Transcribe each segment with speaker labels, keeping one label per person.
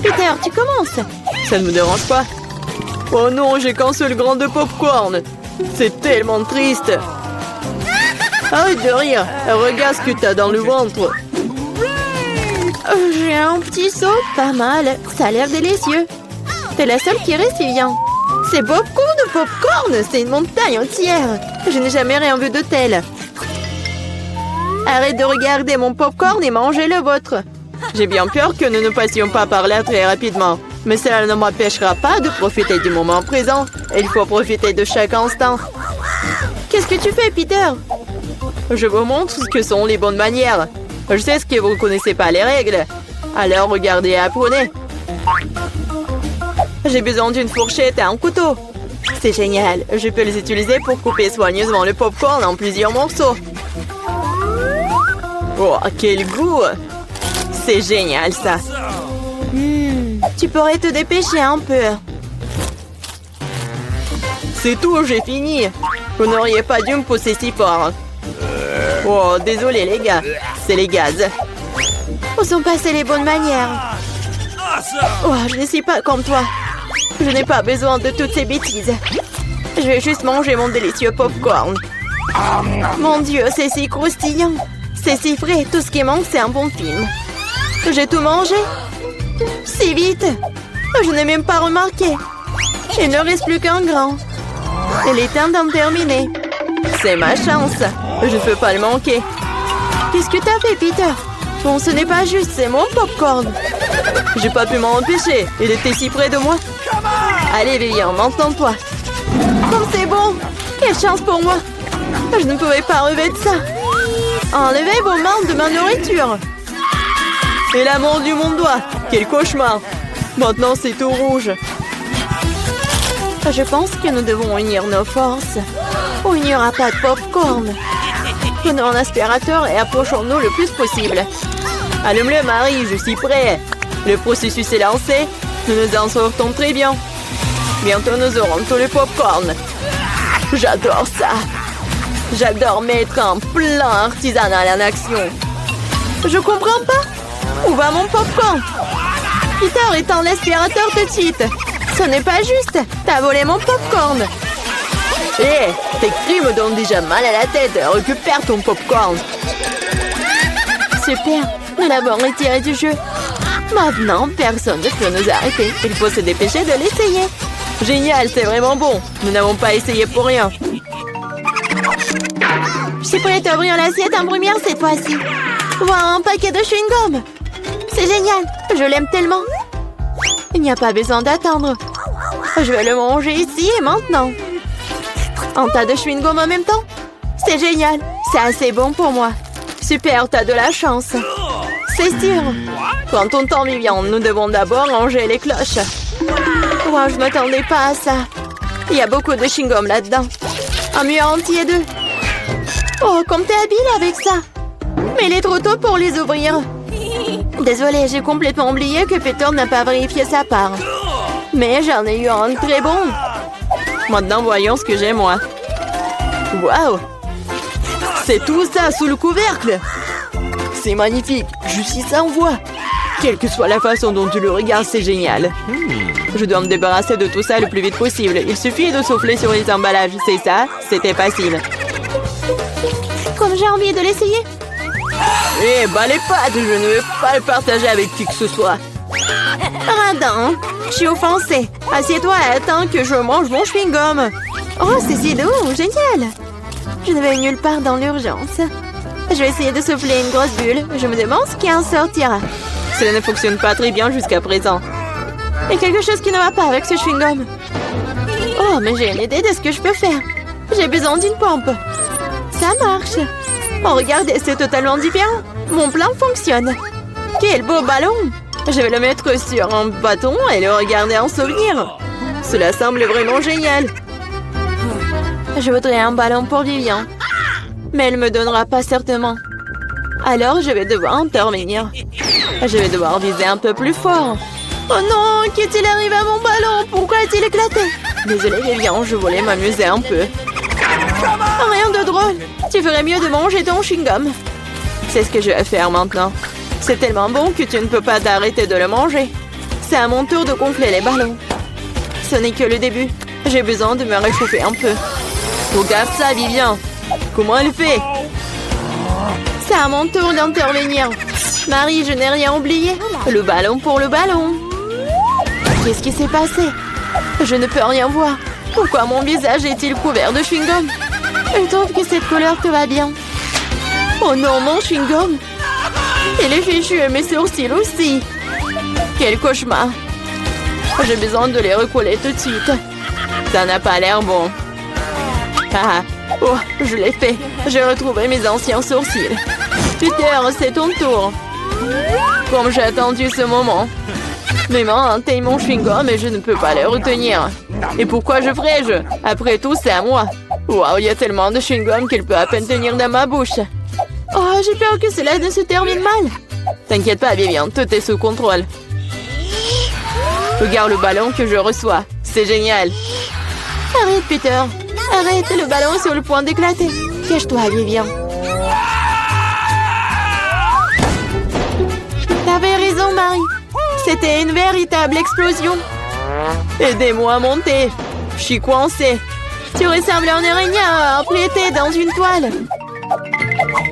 Speaker 1: Peter, tu commences.
Speaker 2: Ça ne me dérange pas. Oh non, j'ai qu'un seul grain de popcorn. C'est tellement triste. Arrête de rire. Regarde ce que t'as dans le ventre.
Speaker 1: J'ai un petit seau, pas mal. Ça a l'air délicieux. T'es la seule qui reste, Vivian. C'est beaucoup de popcorn. C'est une montagne entière. Je n'ai jamais rien vu de tel. Arrête de regarder mon popcorn et mangez le vôtre.
Speaker 2: J'ai bien peur que nous ne passions pas par là très rapidement. Mais cela ne m'empêchera pas de profiter du moment présent. Il faut profiter de chaque instant.
Speaker 1: Qu'est-ce que tu fais, Peter?
Speaker 2: Je vous montre ce que sont les bonnes manières. Je sais ce que vous ne connaissez pas les règles. Alors regardez et apprenez. J'ai besoin d'une fourchette et un couteau. C'est génial. Je peux les utiliser pour couper soigneusement le popcorn en plusieurs morceaux. Oh, quel goût! C'est génial, ça.
Speaker 1: Tu pourrais te dépêcher un peu.
Speaker 2: C'est tout, j'ai fini. Vous n'auriez pas dû me pousser si fort. Oh, désolé les gars. C'est les gaz.
Speaker 1: Où sont passées les bonnes manières? Oh, je ne suis pas comme toi. Je n'ai pas besoin de toutes ces bêtises. Je vais juste manger mon délicieux popcorn. Mon Dieu, c'est si croustillant. C'est si frais. Tout ce qui manque, c'est un bon film. J'ai tout mangé. Si vite. Je n'ai même pas remarqué. Il ne reste plus qu'un grain. Il est temps d'en terminer.
Speaker 2: C'est ma chance. Je ne peux pas le manquer.
Speaker 1: Qu'est-ce que t'as fait, Peter? Bon, ce n'est pas juste, c'est mon popcorn.
Speaker 2: J'ai pas pu m'en empêcher. Il était si près de moi. Allez, Vivian, maintenant-toi.
Speaker 1: Comme c'est bon. Quelle chance pour moi. Je ne pouvais pas relever de ça. Enlevez vos mains de ma nourriture.
Speaker 2: Et la main du mon doigt. Quel cauchemar. Maintenant, c'est tout rouge.
Speaker 1: Je pense que nous devons unir nos forces. Ou il n'y aura pas de popcorn. Prenons un aspirateur et approchons-nous le plus possible.
Speaker 2: Allume-le, Marie, je suis prêt. Le processus est lancé. Nous nous en sortons très bien. Bientôt, nous aurons tout le popcorn. J'adore ça. J'adore mettre un plan artisanal en action.
Speaker 1: Je comprends pas. Où va mon popcorn? Peter, éteins l'aspirateur tout de suite. Ce n'est pas juste. T'as volé mon popcorn.
Speaker 2: Hé, tes cris me donnent déjà mal à la tête. Récupère ton popcorn.
Speaker 1: Super. Nous l'avons retiré du jeu. Maintenant, personne ne peut nous arrêter.
Speaker 2: Il faut se dépêcher de l'essayer. Génial, c'est vraiment bon. Nous n'avons pas essayé pour rien.
Speaker 1: Je suis prête à ouvrir l'assiette en première cette fois-ci. Voilà un paquet de chewing-gum. C'est génial. Je l'aime tellement. Il n'y a pas besoin d'attendre. Je vais le manger ici et maintenant. Un tas de chewing-gum en même temps. C'est génial. C'est assez bon pour moi.
Speaker 2: Super, t'as de la chance.
Speaker 1: C'est sûr.
Speaker 2: Prends ton temps, Vivian. Nous devons d'abord ranger les cloches.
Speaker 1: Wow, je m'attendais pas à ça. Il y a beaucoup de chewing-gum là-dedans. Un mur entier d'eux. Oh, comme t'es habile avec ça. Mais il est trop tôt pour les ouvrir. Désolée, j'ai complètement oublié que Peter n'a pas vérifié sa part. Mais j'en ai eu un très bon.
Speaker 2: Maintenant, voyons ce que j'ai, moi. Waouh! C'est tout ça sous le couvercle! C'est magnifique! Je suis sans voix! Quelle que soit la façon dont tu le regardes, c'est génial! Je dois me débarrasser de tout ça le plus vite possible. Il suffit de souffler sur les emballages. C'est ça? C'était facile.
Speaker 1: Comme j'ai envie de l'essayer.
Speaker 2: Eh, bah les pattes! Je ne vais pas le partager avec qui que ce soit.
Speaker 1: Radin, je suis offensée. Assieds-toi et attends que je mange mon chewing-gum. Oh, c'est si doux, génial. Je ne vais nulle part dans l'urgence. Je vais essayer de souffler une grosse bulle. Je me demande ce qui en sortira.
Speaker 2: Cela ne fonctionne pas très bien jusqu'à présent.
Speaker 1: Il y a quelque chose qui ne va pas avec ce chewing-gum. Oh, mais j'ai une idée de ce que je peux faire. J'ai besoin d'une pompe. Ça marche. Oh, regardez, c'est totalement différent. Mon plan fonctionne. Quel beau ballon. Je vais le mettre sur un bâton et le regarder en souvenir.
Speaker 2: Cela semble vraiment génial.
Speaker 1: Je voudrais un ballon pour Vivian. Mais elle ne me donnera pas certainement. Alors, je vais devoir intervenir. Je vais devoir viser un peu plus fort. Oh non, qu'est-il arrivé à mon ballon? Pourquoi a-t-il éclaté?
Speaker 2: Désolée, Vivian, je voulais m'amuser un peu.
Speaker 1: Rien de drôle. Tu ferais mieux de manger ton chewing-gum.
Speaker 2: C'est ce que je vais faire maintenant. C'est tellement bon que tu ne peux pas t'arrêter de le manger. C'est à mon tour de gonfler les ballons. Ce n'est que le début. J'ai besoin de me réchauffer un peu. Regarde ça, Vivian. Comment elle fait?
Speaker 1: C'est à mon tour d'intervenir. Marie, je n'ai rien oublié.
Speaker 2: Le ballon pour le ballon.
Speaker 1: Qu'est-ce qui s'est passé? Je ne peux rien voir.
Speaker 2: Pourquoi mon visage est-il couvert de chewing-gum?
Speaker 1: Je trouve que cette couleur te va bien.
Speaker 2: Oh non, mon chewing-gum! Il est fichu et mes sourcils aussi. Quel cauchemar. J'ai besoin de les recoller tout de suite. Ça n'a pas l'air bon. Ah, oh, je l'ai fait. J'ai retrouvé mes anciens sourcils. Peter, c'est ton tour. Comme j'ai attendu ce moment. Mes mains atteignent mon chewing-gum et je ne peux pas les retenir. Et pourquoi je ferais-je? Après tout, c'est à moi. Waouh, il y a tellement de chewing-gum qu'il peut à peine tenir dans ma bouche.
Speaker 1: Oh, j'ai peur que cela ne se termine mal.
Speaker 2: T'inquiète pas, Vivian, tout est sous contrôle. Regarde le ballon que je reçois. C'est génial.
Speaker 1: Arrête, Peter. Arrête, le ballon est sur le point d'éclater. Cache-toi, Vivian. T'avais raison, Marie. C'était une véritable explosion.
Speaker 2: Aidez-moi à monter. Je suis coincée.
Speaker 1: Tu ressembles à un araignée emplété dans une toile.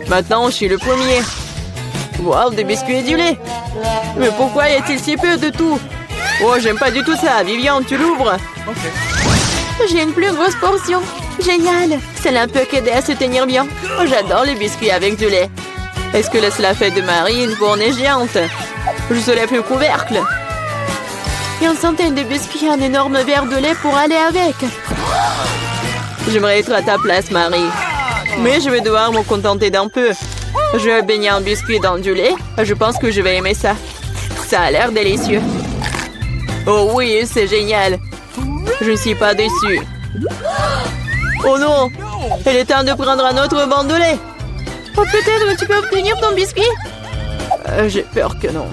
Speaker 2: Maintenant, je suis le premier. Wow, des biscuits et du lait. Mais pourquoi y a-t-il si peu de tout? Oh, j'aime pas du tout ça. Vivian, tu l'ouvres?
Speaker 1: J'ai une plus grosse portion. Génial. Cela peut qu'aider à se tenir bien.
Speaker 2: Oh, j'adore les biscuits avec du lait. Est-ce que cela fait de Marie une fournée géante? Je soulève le couvercle.
Speaker 1: Et une centaine de biscuits et un énorme verre de lait pour aller avec.
Speaker 2: J'aimerais être à ta place, Marie. Mais je vais devoir me contenter d'un peu. Je vais baigner un biscuit dans du lait. Je pense que je vais aimer ça. Ça a l'air délicieux. Oh oui, c'est génial. Je ne suis pas déçue. Oh non! Il est temps de prendre un autre banc de lait.
Speaker 1: Oh, peut-être tu peux obtenir ton biscuit?
Speaker 2: J'ai peur que non.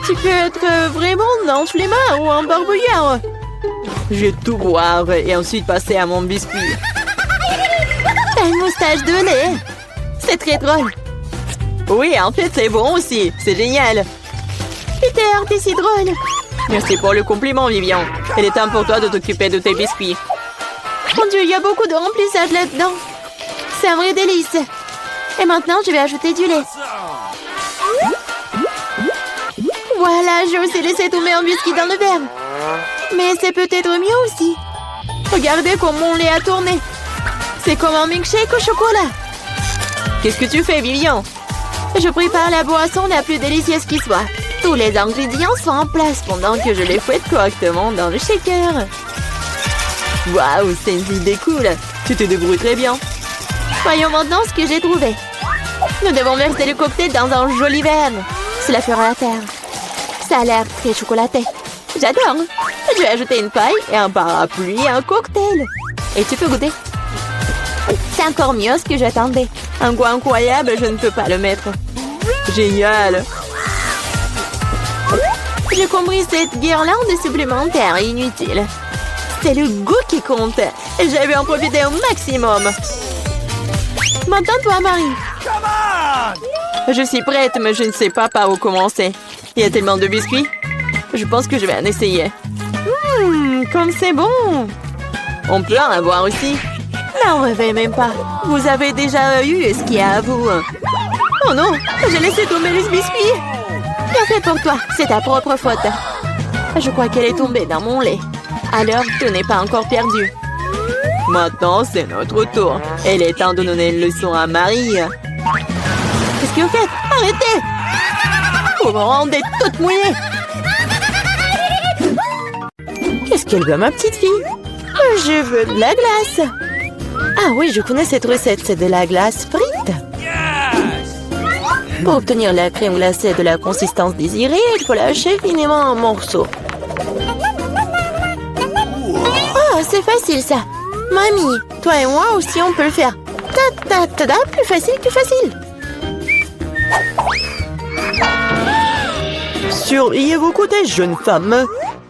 Speaker 1: Tu peux être vraiment un flemmard ou un barbouillard.
Speaker 2: Je vais tout boire et ensuite passer à mon biscuit.
Speaker 1: T'as une moustache de lait. C'est très drôle.
Speaker 2: Oui, en fait, c'est bon aussi. C'est génial.
Speaker 1: Peter, t'es si drôle.
Speaker 2: Merci pour le compliment, Vivian. Il est temps pour toi de t'occuper de tes biscuits.
Speaker 1: Mon Dieu, il y a beaucoup de remplissage là-dedans. C'est un vrai délice. Et maintenant, je vais ajouter du lait. Voilà, j'ai aussi laissé tomber un biscuit dans le verre. Mais c'est peut-être mieux aussi. Regardez comment mon lait a tourné. C'est comme un milkshake au chocolat.
Speaker 2: Qu'est-ce que tu fais, Vivian?
Speaker 1: Je prépare la boisson la plus délicieuse qui soit. Tous les ingrédients sont en place pendant que je les fouette correctement dans le shaker.
Speaker 2: Waouh, c'est une idée cool. Tu te débrouilles très bien.
Speaker 1: Voyons maintenant ce que j'ai trouvé. Nous devons verser le cocktail dans un joli verre. Cela fera l'affaire. Ça a l'air très chocolaté. J'adore. Je vais ajouter une paille et un parapluie et un cocktail. Et tu peux goûter. C'est encore mieux ce que j'attendais.
Speaker 2: Un goût incroyable, je ne peux pas le mettre. Génial.
Speaker 1: J'ai compris cette guirlande supplémentaire inutile. C'est le goût qui compte. Et je vais en profiter au maximum. Maintenant, toi, Marie.
Speaker 2: Je suis prête, mais je ne sais pas par où commencer. Il y a tellement de biscuits. Je pense que je vais en essayer.
Speaker 1: Comme c'est bon.
Speaker 2: On peut en avoir aussi.
Speaker 1: N'en rêvez même pas. Vous avez déjà eu ce qu'il y a à vous. Oh non, j'ai laissé tomber les biscuits. Bien fait pour toi, c'est ta propre faute. Je crois qu'elle est tombée dans mon lait. Alors, tout n'est pas encore perdu.
Speaker 2: Maintenant, c'est notre tour. Il est temps de donner une leçon à Marie.
Speaker 1: Qu'est-ce que vous faites? Arrêtez! Vous me rendez toute mouillée. Qu'est-ce qu'elle veut, ma petite fille? Je veux de la glace. Ah oui, je connais cette recette, c'est de la glace frite. Pour obtenir la crème glacée de la consistance désirée, il faut lâcher finement en morceaux. Oh, c'est facile ça. Mamie, toi et moi aussi on peut le faire. Ta-ta-ta-ta, plus facile, plus facile.
Speaker 2: Surveillez vos côtés, jeune femme.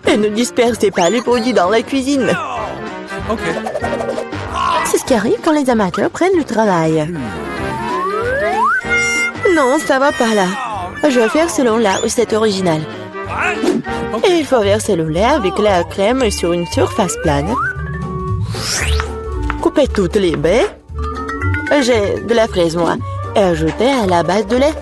Speaker 2: Et ne dispersez pas les produits dans la cuisine.
Speaker 3: Ok.
Speaker 1: C'est ce qui arrive quand les amateurs prennent le travail. Non, ça va pas là. Je vais faire selon la recette originale.
Speaker 2: Et il faut verser le lait avec la crème sur une surface plane. Coupez toutes les baies. J'ai de la fraise, moi. Et ajoutez à la base de lait.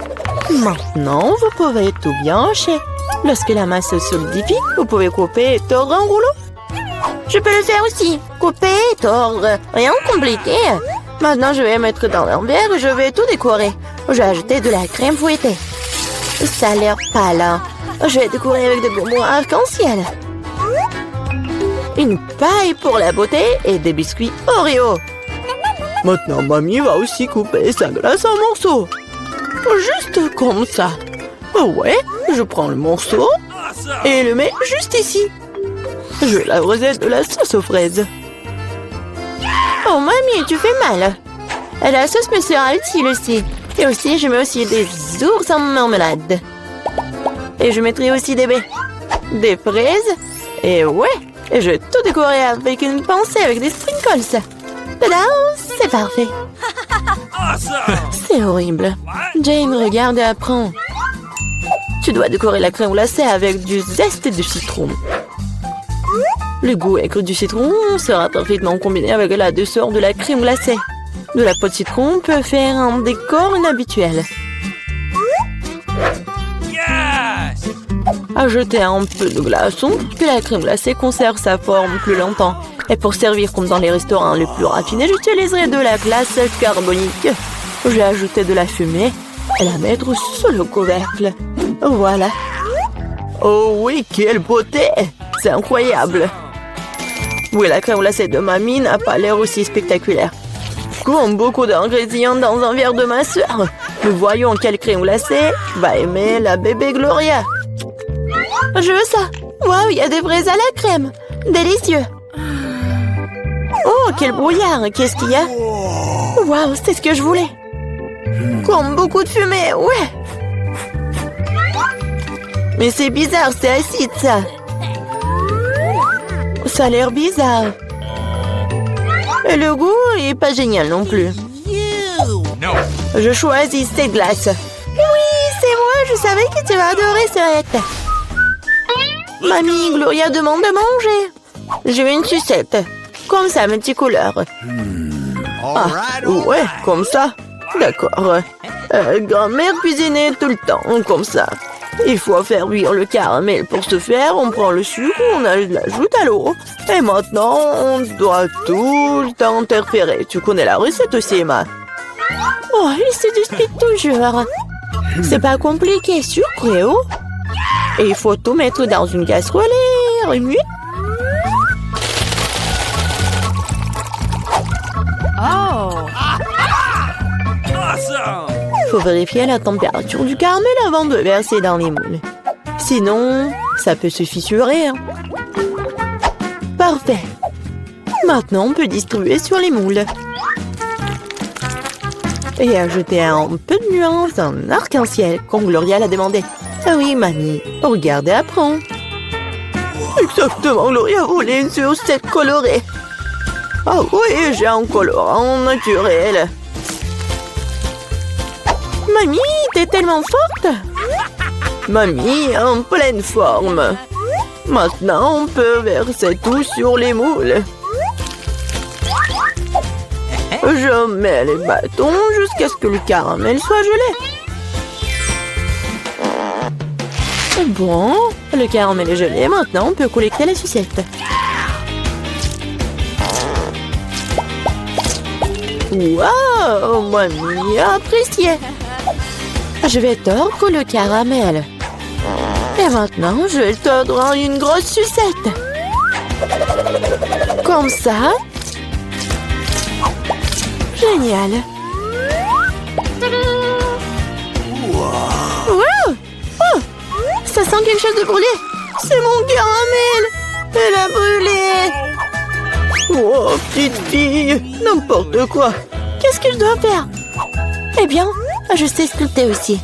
Speaker 2: Maintenant, vous pouvez tout bien hacher. Lorsque la masse se solidifie, vous pouvez couper et tordre en rouleau.
Speaker 1: Je peux le faire aussi. Couper, tordre. Rien de compliqué. Maintenant, je vais mettre dans un verre et je vais tout décorer. Je vais ajouter de la crème fouettée. Ça a l'air pâle. Hein. Je vais décorer avec des bonbons arc-en-ciel.
Speaker 2: Une paille pour la beauté et des biscuits Oreo. Maintenant, mamie va aussi couper sa glace en morceaux. Juste comme ça. Ouais, je prends le morceau et le mets juste ici. Je la recette de la sauce aux fraises.
Speaker 1: Oh, mamie, tu fais mal. La sauce me sera utile aussi. Et aussi, je mets aussi des ours en marmelade.
Speaker 2: Et je mettrai aussi des baies, des fraises. Et ouais, et je vais tout décorer avec une pincée avec des sprinkles.
Speaker 1: Tada, c'est parfait.
Speaker 2: C'est horrible. Jane, regarde et apprends. Tu dois décorer la crème glacée avec du zeste de citron. Le goût aigre du citron sera parfaitement combiné avec la douceur de la crème glacée. De la peau de citron peut faire un décor inhabituel. Ajoutez un peu de glaçon pour que la crème glacée conserve sa forme plus longtemps. Et pour servir comme dans les restaurants les plus raffinés, j'utiliserai de la glace carbonique. Je vais ajouter de la fumée et la mettre sur le couvercle. Voilà. Oh oui, quelle beauté! C'est incroyable. Oui, la crème glacée de mamie n'a pas l'air aussi spectaculaire. Comme beaucoup d'ingrédients dans un verre de ma sœur. Nous voyons quelle crème glacée va aimer la bébé Gloria.
Speaker 1: Je veux ça. Waouh, il y a des fraises à la crème. Délicieux.
Speaker 2: Oh, quel brouillard. Qu'est-ce qu'il y a?
Speaker 1: Waouh, c'est ce que je voulais. Comme beaucoup de fumée, ouais.
Speaker 2: Mais c'est bizarre, c'est acide, ça. Ça a l'air bizarre. Et le goût est pas génial non plus. Je choisis cette glace.
Speaker 1: Oui, c'est moi, je savais que tu vas adorer cette.
Speaker 2: Mamie, Gloria demande de manger. Je veux une sucette. Comme ça, multicouleur. Ah, ouais, comme ça. D'accord. Grand-mère cuisinait tout le temps, comme ça. Il faut faire cuire le caramel. Pour ce faire, on prend le sucre, on l'ajoute à l'eau. Et maintenant, on doit tout le temps interférer. Tu connais la recette aussi, Emma?
Speaker 1: Oh, il se dispute toujours.
Speaker 2: C'est pas compliqué, sucre et eau. Et il faut tout mettre dans une casserole et remuer. Faut vérifier la température du caramel avant de verser dans les moules. Sinon, ça peut se fissurer. Hein. Parfait. Maintenant, on peut distribuer sur les moules. Et ajouter un peu de nuance en arc-en-ciel, comme Gloria l'a demandé. Ah oui, mamie, regarde et apprends. Exactement, Gloria voulait une sucette colorée. Ah oui, j'ai un colorant naturel. Mamie, t'es tellement forte. Mamie, en pleine forme. Maintenant, on peut verser tout sur les moules. Je mets les bâtons jusqu'à ce que le caramel soit gelé. Bon, le caramel est gelé. Maintenant, on peut collecter la sucette. Waouh, mamie a apprécié. Je vais tordre le caramel. Et maintenant, je vais le tordre en une grosse sucette. Comme ça. Génial. Wow. Oh, ça sent quelque chose de brûlé. C'est mon caramel. Elle a brûlé. Oh, petite fille. N'importe quoi. Qu'est-ce que je dois faire? Eh bien, je sais sculpter aussi.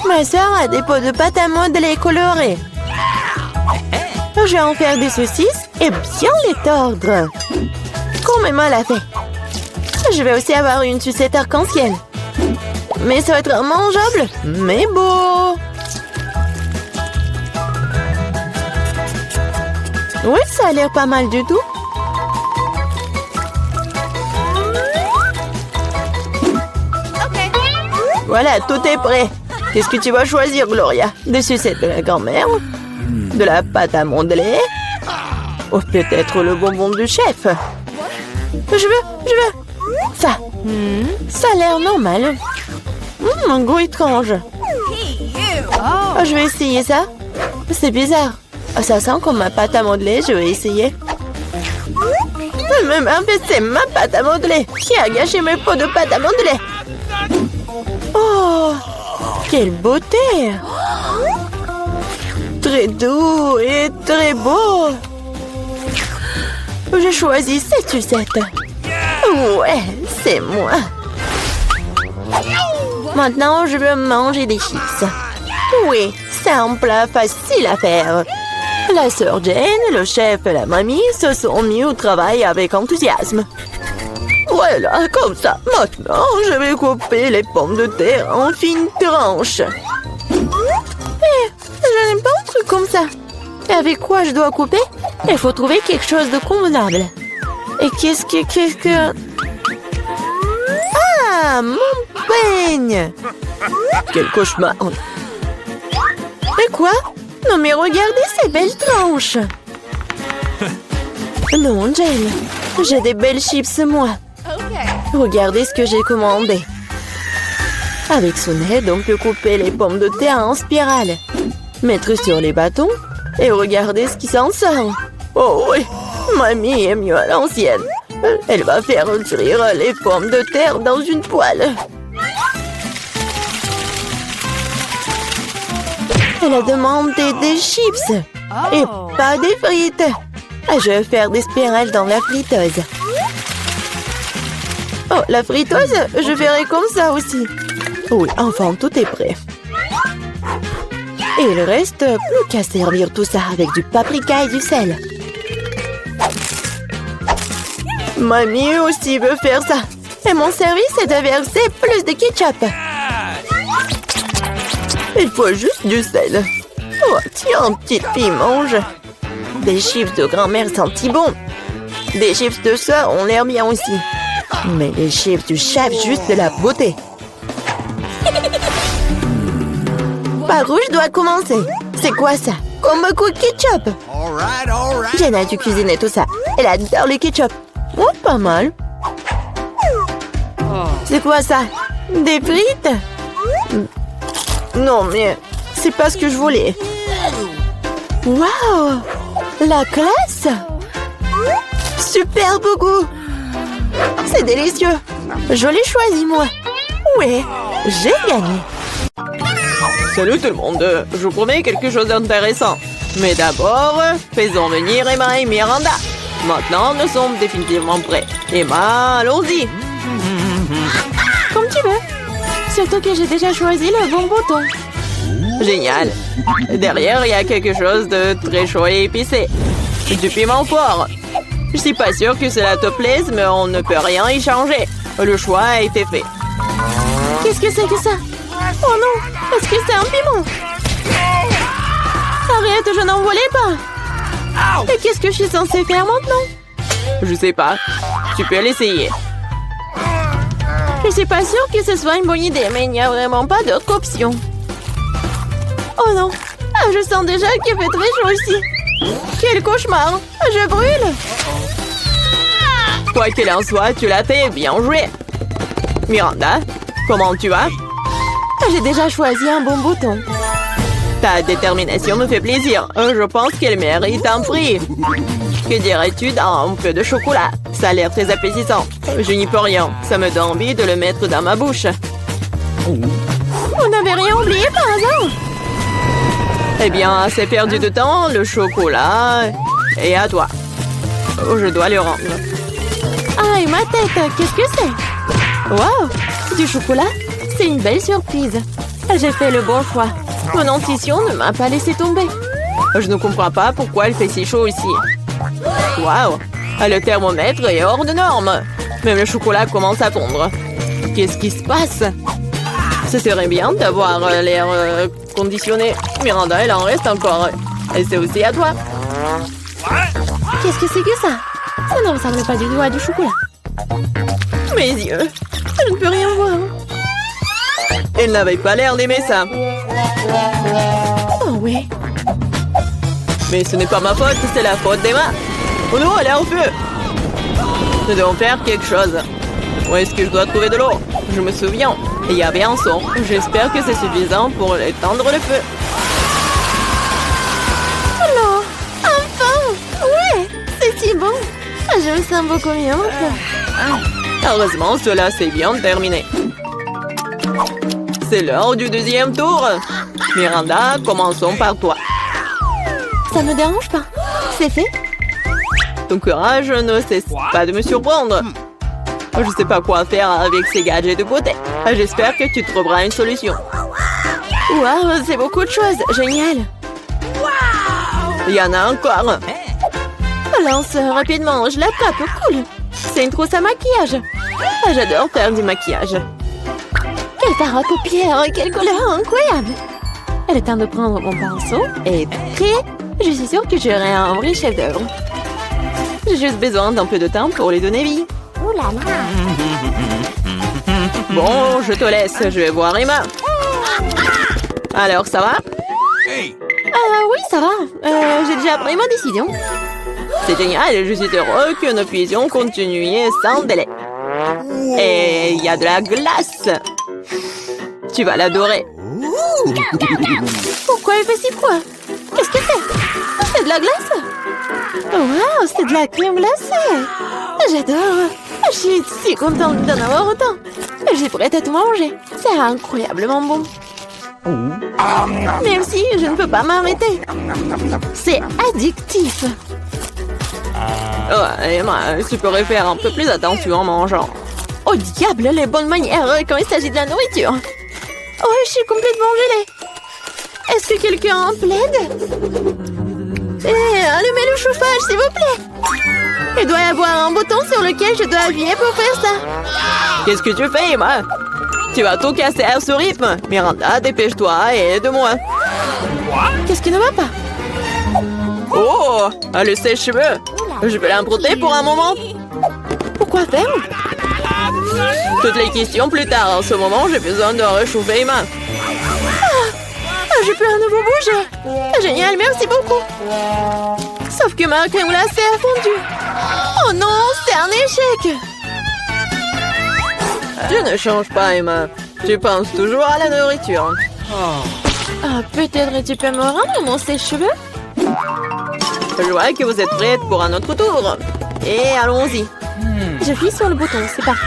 Speaker 2: Ma sœur a des pots de pâte à modeler colorés. Je vais en faire des saucisses et bien les tordre. Comme Emma l'a fait. Je vais aussi avoir une sucette arc-en-ciel. Mais ça va être mangeable, mais beau.
Speaker 1: Oui, ça a l'air pas mal du tout.
Speaker 2: Voilà, tout est prêt. Qu'est-ce que tu vas choisir, Gloria? Des sucettes de la grand-mère? De la pâte à modeler? Ou peut-être le bonbon du chef?
Speaker 1: Je veux. Ça. Ça a l'air normal. Un goût étrange. Oh, je vais essayer ça. C'est bizarre. Oh, ça sent comme ma pâte à modeler. Je vais essayer.
Speaker 2: Mais en fait, c'est ma pâte à modeler. Qui a gâché mes pots de pâte à modeler?
Speaker 1: Oh, quelle beauté! Très doux et très beau. Je choisis cette sucette.
Speaker 2: Ouais, c'est moi.
Speaker 1: Maintenant, je veux manger des chips.
Speaker 2: Oui, c'est un plat facile à faire. La sœur Jane, le chef et la mamie se sont mis au travail avec enthousiasme. Voilà, comme ça. Maintenant, je vais couper les pommes de terre en fines tranches.
Speaker 1: Je n'aime pas un truc comme ça. Et avec quoi je dois couper? Il faut trouver quelque chose de convenable. Et qu'est-ce que... Ah, mon peigne!
Speaker 2: Quel cauchemar!
Speaker 1: Et quoi? Non mais regardez ces belles tranches! Non, Jane, j'ai des belles chips, moi. Regardez ce que j'ai commandé. Avec son aide, on peut couper les pommes de terre en spirale, mettre sur les bâtons et regardez ce qui s'en sort.
Speaker 2: Oh oui, mamie est mieux à l'ancienne. Elle va faire cuire les pommes de terre dans une poêle.
Speaker 1: Elle a demandé des chips et pas des frites. Je vais faire des spirales dans la friteuse. Oh, la friteuse, je ferai comme ça aussi.
Speaker 2: Oui, enfin, tout est prêt.
Speaker 1: Et il reste plus qu'à servir tout ça avec du paprika et du sel.
Speaker 2: Mamie aussi veut faire ça.
Speaker 1: Et mon service est de verser plus de ketchup.
Speaker 2: Il faut juste du sel. Oh, tiens, petite fille, mange.
Speaker 1: Des chips de grand-mère sentent bon.
Speaker 2: Des chips de soeur ont l'air bien aussi.
Speaker 1: Mais les chips du chef, juste de la beauté. Par où je dois commencer? C'est quoi ça? Comme beaucoup de ketchup. Jen a dû cuisiner tout ça. Elle adore le ketchup. Oh, pas mal. C'est quoi ça? Des frites?
Speaker 2: Non, mais c'est pas ce que je voulais.
Speaker 1: Waouh! La classe! Super beau goût! C'est délicieux! Je l'ai choisi, moi! Ouais, j'ai gagné!
Speaker 2: Salut tout le monde! Je vous promets quelque chose d'intéressant. Mais d'abord, faisons venir Emma et Miranda. Maintenant, nous sommes définitivement prêts. Emma, allons-y!
Speaker 1: Comme tu veux. Surtout que j'ai déjà choisi le bon bouton.
Speaker 2: Génial! Derrière, il y a quelque chose de très chaud et épicé. Du piment fort. Je suis pas sûre que cela te plaise, mais on ne peut rien y changer. Le choix a été fait.
Speaker 1: Qu'est-ce que c'est que ça? Oh non! Est-ce que c'est un piment? Arrête, je n'en voulais pas! Et qu'est-ce que je suis censée faire maintenant?
Speaker 2: Je sais pas. Tu peux l'essayer.
Speaker 1: Je suis pas sûre que ce soit une bonne idée, mais il n'y a vraiment pas d'autre option. Oh non! Ah, je sens déjà qu'il fait très chaud ici. Quel cauchemar! Je brûle!
Speaker 2: Quoi qu'il en soit, tu l'as fait, bien joué. Miranda, comment tu vas?
Speaker 1: J'ai déjà choisi un bon bouton.
Speaker 2: Ta détermination me fait plaisir. Je pense qu'elle mérite un prix. Que dirais-tu d'un peu de chocolat? Ça a l'air très appétissant. Je n'y peux rien. Ça me donne envie de le mettre dans ma bouche.
Speaker 1: Vous n'avez rien oublié par hasard?
Speaker 2: Eh bien, c'est perdu de temps. Le chocolat est à toi. Oh, je dois le rendre.
Speaker 1: Ah, et ma tête, qu'est-ce que c'est? Wow! Du chocolat? C'est une belle surprise. J'ai fait le bon choix. Mon intuition ne m'a pas laissé tomber.
Speaker 2: Je ne comprends pas pourquoi il fait si chaud ici. Waouh! Le thermomètre est hors de norme. Même le chocolat commence à fondre. Qu'est-ce qui se passe? Ce serait bien d'avoir l'air conditionné. Miranda, il en reste encore. Et c'est aussi à toi.
Speaker 1: Qu'est-ce que c'est que ça? Ça ne ressemble pas du tout à du chocolat.
Speaker 2: Mes yeux, je ne peux rien voir. Elle n'avait pas l'air d'aimer ça.
Speaker 1: Oh oui.
Speaker 2: Mais ce n'est pas ma faute, c'est la faute d'Emma. Oh non, elle est en feu. Nous devons faire quelque chose. Où est-ce que je dois trouver de l'eau? Je me souviens, il y avait un son. J'espère que c'est suffisant pour éteindre le feu.
Speaker 1: Alors, enfin! Ouais, c'est si bon. Je me sens beaucoup mieux maintenant.
Speaker 2: Heureusement, cela s'est bien terminé. C'est l'heure du deuxième tour. Miranda, commençons par toi.
Speaker 1: Ça ne me dérange pas. C'est fait.
Speaker 2: Ton courage ne cesse pas de me surprendre. Je ne sais pas quoi faire avec ces gadgets de beauté. J'espère que tu trouveras une solution.
Speaker 1: Waouh, c'est beaucoup de choses. Génial.
Speaker 2: Il y en a encore.
Speaker 1: Lance rapidement, je l'attrape. Cool. C'est une trousse à maquillage. J'adore faire du maquillage. Quel fard à paupières, quelle couleur incroyable. Il est temps de prendre mon pinceau et prêt. Je suis sûre que j'aurai un vrai chef-d'œuvre.
Speaker 2: J'ai juste besoin d'un peu de temps pour les donner vie.
Speaker 1: Oh là là.
Speaker 2: Bon, je te laisse, je vais voir Emma. Alors, ça va?
Speaker 1: Oui, ça va. J'ai déjà pris ma décision.
Speaker 2: C'est génial, je suis heureux que nous puissions continuer sans délai. Et il y a de la glace. Tu vas l'adorer.
Speaker 1: Pourquoi il fait si froid? Qu'est-ce que c'est? C'est de la glace? Wow, c'est de la crème glacée. J'adore. Je suis si contente d'en avoir autant. Je suis prête à tout manger. C'est incroyablement bon. Même si je ne peux pas m'arrêter. C'est addictif.
Speaker 2: Oh, Emma, tu pourrais faire un peu plus attention en mangeant.
Speaker 1: Oh diable, les bonnes manières quand il s'agit de la nourriture. Oh, je suis complètement gelée. Est-ce que quelqu'un plaide? Allumez le chauffage, s'il vous plaît. Il doit y avoir un bouton sur lequel je dois appuyer pour faire ça.
Speaker 2: Qu'est-ce que tu fais, Emma? Tu vas tout casser à ce rythme. Miranda, dépêche-toi et aide-moi.
Speaker 1: Qu'est-ce qui ne va pas?
Speaker 2: Oh, le sèche-cheveux. Je vais l'emprunter pour un moment.
Speaker 1: Pourquoi faire?
Speaker 2: Toutes les questions plus tard. En ce moment, j'ai besoin de réchauffer Emma.
Speaker 1: Je peux à nouveau bouger. Génial, merci beaucoup. Sauf que ma crème glacée a fondu. Oh non, c'est un échec.
Speaker 2: Tu ne changes pas, Emma. Tu penses toujours à la nourriture.
Speaker 1: Peut-être tu peux me rendre mon sèche-cheveux?
Speaker 2: Je vois que vous êtes prête pour un autre tour. Et allons-y.
Speaker 1: J'appuie sur le bouton, c'est parti.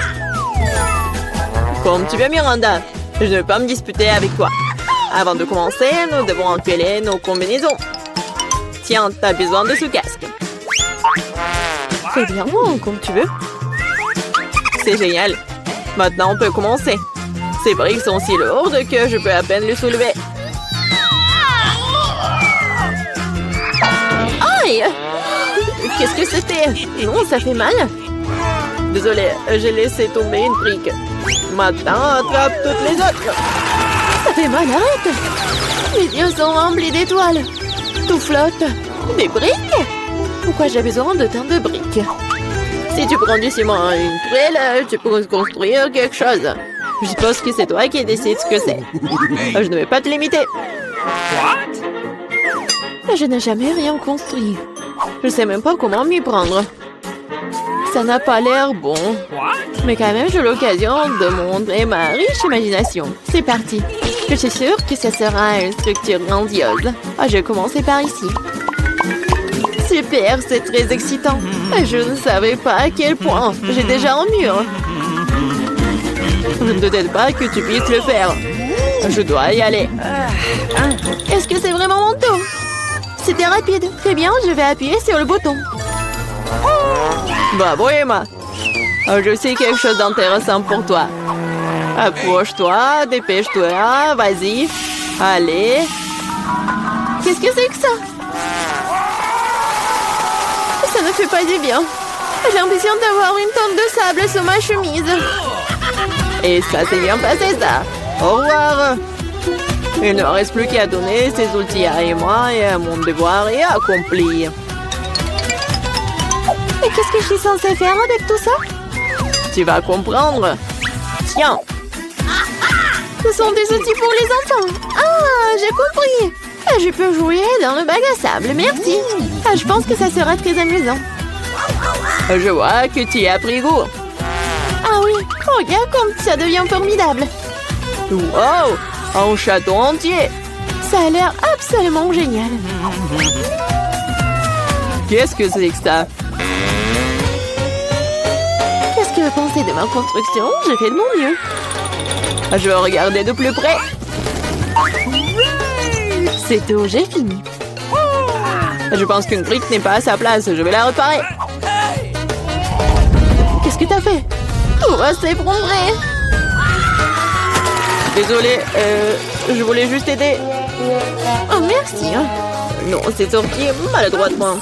Speaker 2: Comme tu veux, Miranda. Je ne vais pas me disputer avec toi. Avant de commencer, nous devons enfiler nos combinaisons. Tiens, t'as besoin de ce casque.
Speaker 1: C'est bien, comme tu veux.
Speaker 2: C'est génial. Maintenant, on peut commencer. Ces briques sont si lourdes que je peux à peine les soulever.
Speaker 1: Aïe! Qu'est-ce que c'était? Non, ça fait mal.
Speaker 2: Désolée, j'ai laissé tomber une brique. Maintenant, attrape toutes les autres.
Speaker 1: Ça fait mal, arrête! Mes yeux sont remplis d'étoiles. Tout flotte. Des briques? Pourquoi j'ai besoin de tant de briques?
Speaker 2: Si tu prends du ciment et une tuile, tu pourrais construire quelque chose. Je suppose que c'est toi qui décides ce que c'est. Je ne vais pas te limiter.
Speaker 1: Je n'ai jamais rien construit.
Speaker 2: Je sais même pas comment m'y prendre. Ça n'a pas l'air bon. Mais quand même, j'ai l'occasion de montrer ma riche imagination.
Speaker 1: C'est parti. Je suis sûre que ce sera une structure grandiose.
Speaker 2: Je vais commencer par ici.
Speaker 1: Super, c'est très excitant. Je ne savais pas à quel point. J'ai déjà un mur.
Speaker 2: Je ne te dis pas que tu puisses le faire. Je dois y aller.
Speaker 1: Est-ce que c'est vraiment mon tour? C'était rapide. Très bien, je vais appuyer sur le bouton.
Speaker 2: Bravo, Emma. Je sais quelque chose d'intéressant pour toi. Approche-toi, dépêche-toi, vas-y. Allez.
Speaker 1: Qu'est-ce que c'est que ça? Ça ne fait pas du bien. J'ai l'impression d'avoir une tonne de sable sur ma chemise.
Speaker 2: Et ça s'est bien passé, ça. Au revoir. Il ne reste plus qu'à donner ces outils à Emma et mon devoir est accompli.
Speaker 1: Mais qu'est-ce que je suis censée faire avec tout ça?
Speaker 2: Tu vas comprendre. Tiens,
Speaker 1: Ce sont des outils pour les enfants. Ah, j'ai compris. Je peux jouer dans le bac à sable, merci. Je pense que ça sera très amusant.
Speaker 2: je vois que tu y as pris goût.
Speaker 1: Ah oui, regarde comme ça devient formidable.
Speaker 2: Wow, un château entier.
Speaker 1: Ça a l'air absolument génial.
Speaker 2: Qu'est-ce que c'est que ça?
Speaker 1: Qu'est-ce que vous pensez de ma construction? J'ai fait de mon mieux.
Speaker 2: Je vais regarder de plus près.
Speaker 1: C'est tout, j'ai fini.
Speaker 2: Je pense qu'une brique n'est pas à sa place. Je vais la réparer.
Speaker 1: Qu'est-ce que t'as fait? Tout va s'effondrer.
Speaker 2: Désolée, je voulais juste aider.
Speaker 1: Oh, merci.
Speaker 2: Non, c'est sorti maladroitement.